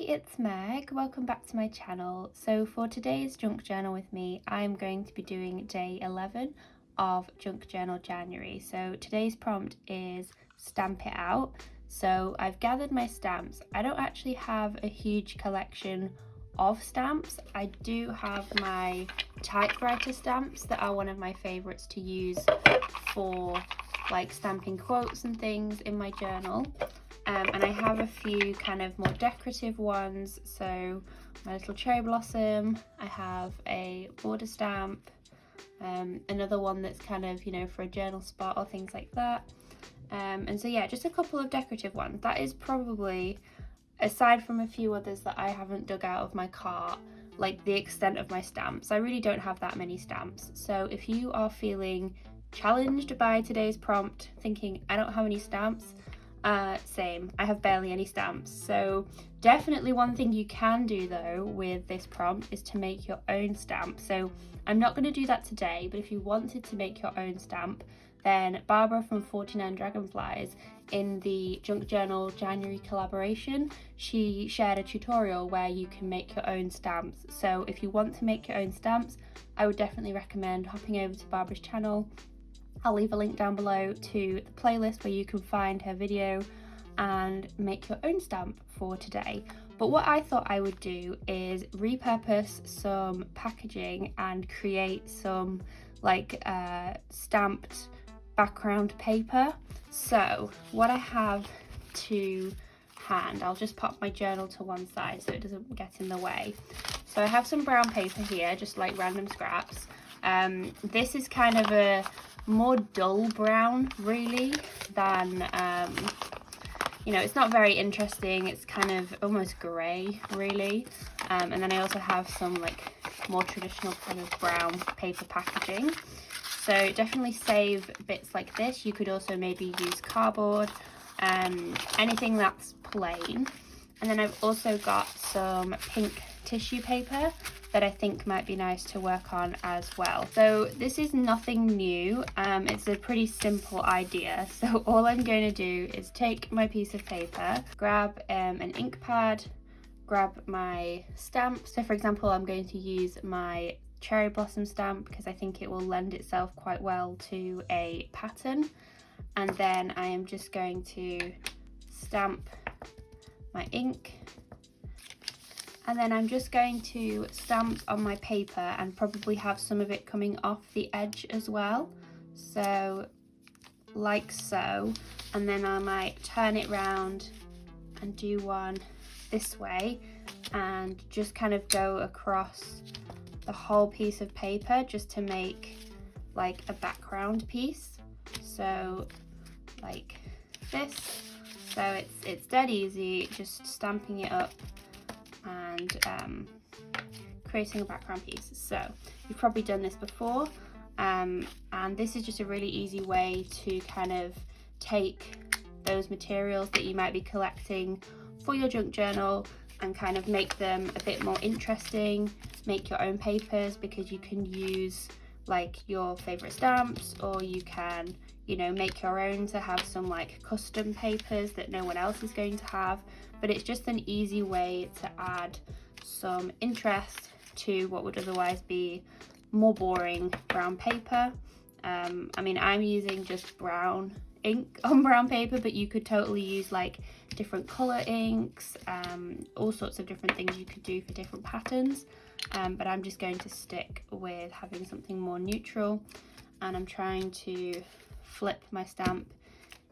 it's Meg. Welcome back to my channel. So for today's junk journal with me, I'm going to be doing day 11 of Junk Journal January. So today's prompt is stamp it out. So I've gathered my stamps. I don't actually have a huge collection of stamps. I do have my typewriter stamps that are one of my favorites to use for like stamping quotes and things in my journal. And I have a few kind of more decorative ones, so my little cherry blossom, I have a border stamp, another one that's kind of, you know, for a journal spot or things like that. And so yeah, just a couple of decorative ones. That is probably, aside from a few others that I haven't dug out of my cart, like the extent of my stamps. I really don't have that many stamps. So if you are feeling challenged by today's prompt, thinking I don't have any stamps, same, I have barely any stamps. So definitely one thing you can do though with this prompt is to make your own stamp. So I'm not going to do that today, but if you wanted to make your own stamp, then Barbara from 49 Dragonflies in the Junk Journal January collaboration, she shared a tutorial where you can make your own stamps. So if you want to make your own stamps, I would definitely recommend hopping over to Barbara's channel. I'll leave a link down below to the playlist where you can find her video and make your own stamp for today. But what I thought I would do is repurpose some packaging and create some like stamped background paper. So what I have to hand, I'll just pop my journal to one side so it doesn't get in the way. So I have some brown paper here, just like random scraps. This is kind of a more dull brown really than you know, it's not very interesting, it's kind of almost grey really. And then I also have some like more traditional kind of brown paper packaging, so definitely save bits like this. You could also maybe use cardboard, anything that's plain. And then I've also got some pink tissue paper that I think might be nice to work on as well. So this is nothing new, it's a pretty simple idea. So all I'm going to do is take my piece of paper, grab an ink pad, grab my stamp. So for example, I'm going to use my cherry blossom stamp because I think it will lend itself quite well to a pattern. And then I am just going to stamp my ink. And then I'm just going to stamp on my paper and probably have some of it coming off the edge as well. So like so. And then I might turn it round and do one this way and just kind of go across the whole piece of paper just to make like a background piece. So like this. So it's dead easy, just stamping it up and creating a background piece. So you've probably done this before, and this is just a really easy way to kind of take those materials that you might be collecting for your junk journal and kind of make them a bit more interesting, make your own papers, because you can use like your favorite stamps, or you can, you know, make your own to have some like custom papers that no one else is going to have. But it's just an easy way to add some interest to what would otherwise be more boring brown paper. I mean, I'm using just brown ink on brown paper, but you could totally use like different color inks, all sorts of different things you could do for different patterns. But I'm just going to stick with having something more neutral, and I'm trying to flip my stamp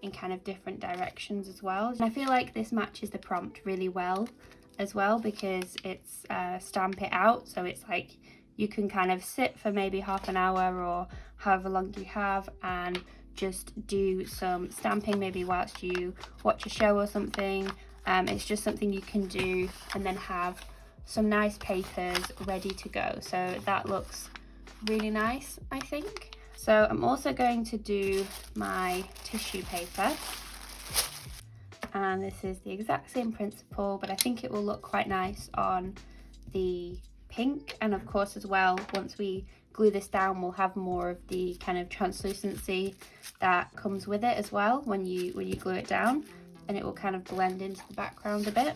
in kind of different directions as well. And I feel like this matches the prompt really well as well, because it's stamp it out, so it's like you can kind of sit for maybe half an hour or however long you have and just do some stamping maybe whilst you watch a show or something. It's just something you can do and then have some nice papers ready to go. So that looks really nice, I think. So I'm also going to do my tissue paper, and this is the exact same principle, but I think it will look quite nice on the pink. And of course as well, once we glue this down, we'll have more of the kind of translucency that comes with it as well when you glue it down, and it will kind of blend into the background a bit.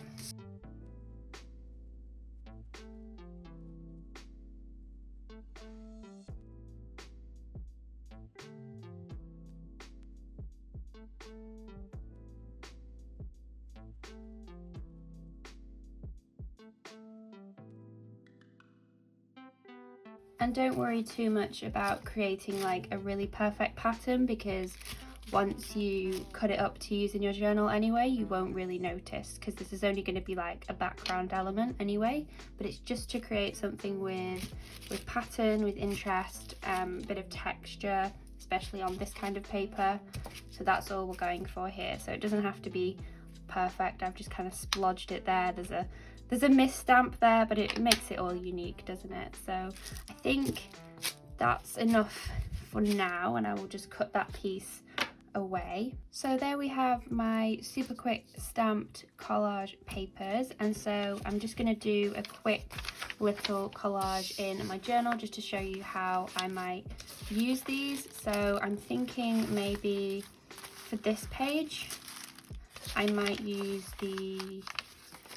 And don't worry too much about creating like a really perfect pattern, because once you cut it up to use in your journal anyway, you won't really notice, because this is only going to be like a background element anyway. But it's just to create something with pattern, with interest, bit of texture, especially on this kind of paper. So that's all we're going for here. So it doesn't have to be perfect. I've just kind of splodged it there. There's a misstamp there, but it makes it all unique, doesn't it? So I think that's enough for now, and I will just cut that piece away. So there we have my super quick stamped collage papers, and so I'm just going to do a quick little collage in my journal just to show you how I might use these. So I'm thinking maybe for this page I might use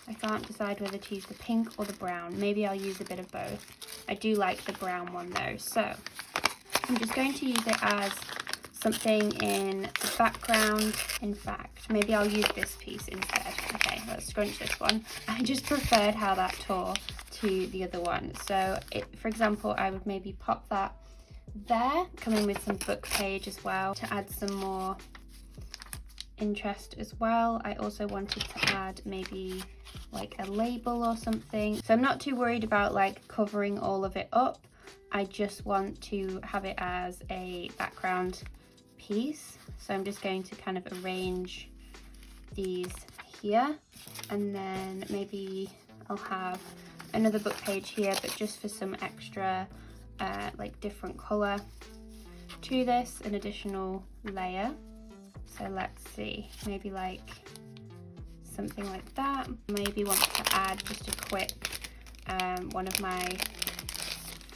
I can't decide whether to use the pink or the brown. Maybe I'll use a bit of both. I do like the brown one though, so I'm just going to use it as something in the background. In fact, maybe I'll use this piece instead. Okay, let's scrunch this one. I just preferred how that tore to the other one. So for example, I would maybe pop that there, come in with some book page as well to add some more interest as well. I also wanted to add maybe like a label or something. So I'm not too worried about like covering all of it up. I just want to have it as a background piece. So I'm just going to kind of arrange these here, and then maybe I'll have another book page here, but just for some extra like different color to this, an additional layer. So let's see, maybe like something like that. Maybe want to add just a quick one of my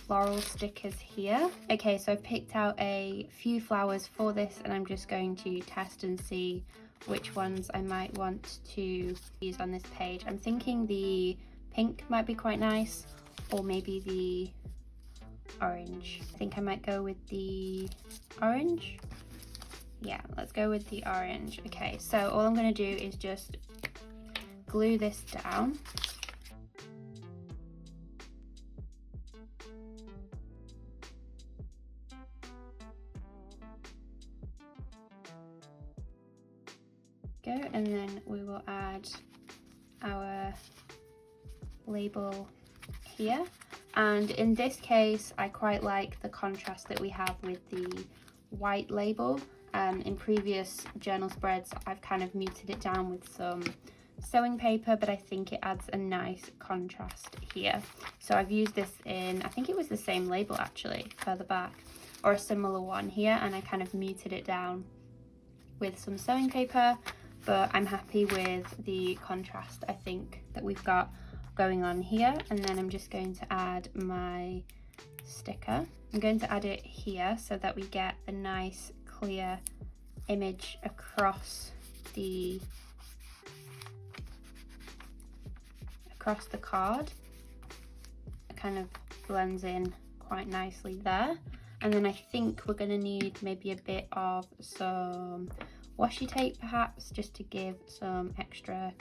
floral stickers here. Okay, so I've picked out a few flowers for this, and I'm just going to test and see which ones I might want to use on this page. I'm thinking the pink might be quite nice, or maybe the orange. I think I might go with the orange. Yeah, let's go with the orange. Okay, so all I'm going to do is just glue this down. Go, and then we will add our label here. And in this case, I quite like the contrast that we have with the white label. In previous journal spreads, I've kind of muted it down with some sewing paper, but I think it adds a nice contrast here. So I've used this in, I think it was the same label actually, further back, or a similar one here, and I kind of muted it down with some sewing paper, but I'm happy with the contrast I think that we've got going on here. And then I'm just going to add my sticker. I'm going to add it here so that we get a nice clear image across the card. It kind of blends in quite nicely there. And then I think we're going to need maybe a bit of some washi tape perhaps, just to give some extra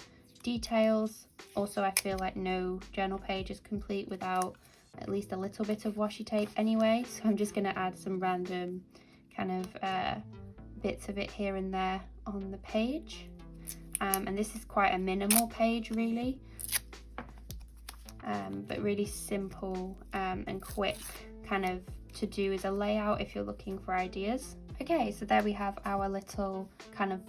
details. Also, I feel like no journal page is complete without at least a little bit of washi tape anyway, so I'm just going to add some random kind of bits of it here and there on the page. And this is quite a minimal page really, but really simple and quick kind of to do as a layout if you're looking for ideas. Okay, so there we have our little kind of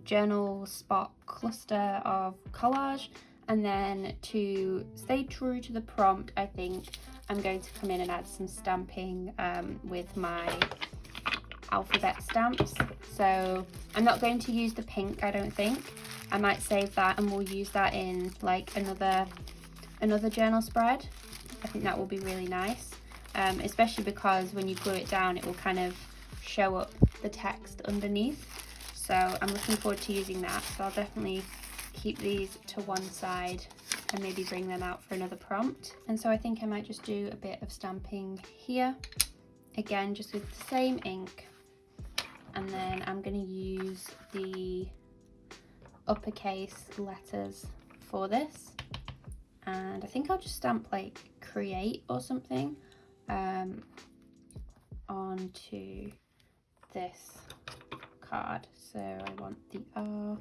journal spot cluster of collage. And then to stay true to the prompt, I think I'm going to come in and add some stamping with my alphabet stamps. So I'm not going to use the pink, I don't think. I might save that and we'll use that in like another journal spread. I think that will be really nice, especially because when you glue it down it will kind of show up the text underneath. So I'm looking forward to using that. So I'll definitely keep these to one side and maybe bring them out for another prompt. And so I think I might just do a bit of stamping here, again just with the same ink, and then I'm going to use the uppercase letters for this, and I think I'll just stamp like create or something, onto this card. So I want the R.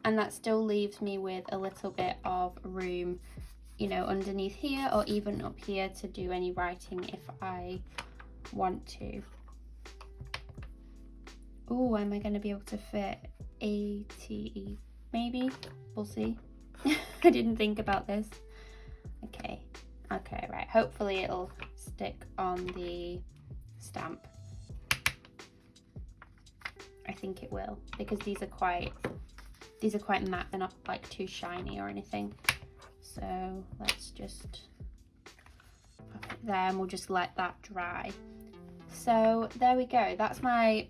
And that still leaves me with a little bit of room, you know, underneath here or even up here to do any writing if I want to. Oh, am I going to be able to fit A-T-E? Maybe, we'll see. I didn't think about this. Okay, right, hopefully it'll stick on the stamp. I think it will, because these are quite matte, they're not like too shiny or anything. So let's just pop it there and we'll just let that dry. So there we go, that's my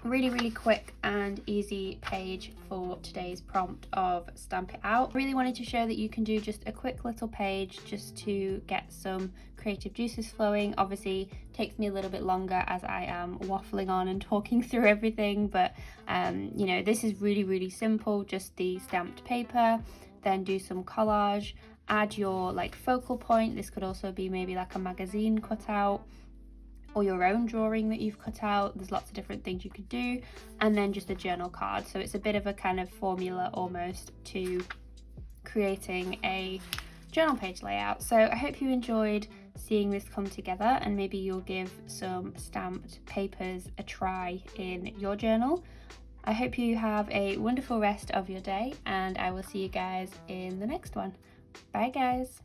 really quick and easy page for today's prompt of Stamp It Out. Really wanted to show that you can do just a quick little page just to get some creative juices flowing. Obviously takes me a little bit longer as I am waffling on and talking through everything, but you know, this is really simple. Just the stamped paper, then do some collage, add your like focal point. This could also be maybe like a magazine cutout or your own drawing that you've cut out. There's lots of different things you could do, and then just a journal card. So it's a bit of a kind of formula almost to creating a journal page layout. So I hope you enjoyed seeing this come together, and maybe you'll give some stamped papers a try in your journal. I hope you have a wonderful rest of your day, and I will see you guys in the next one. Bye guys.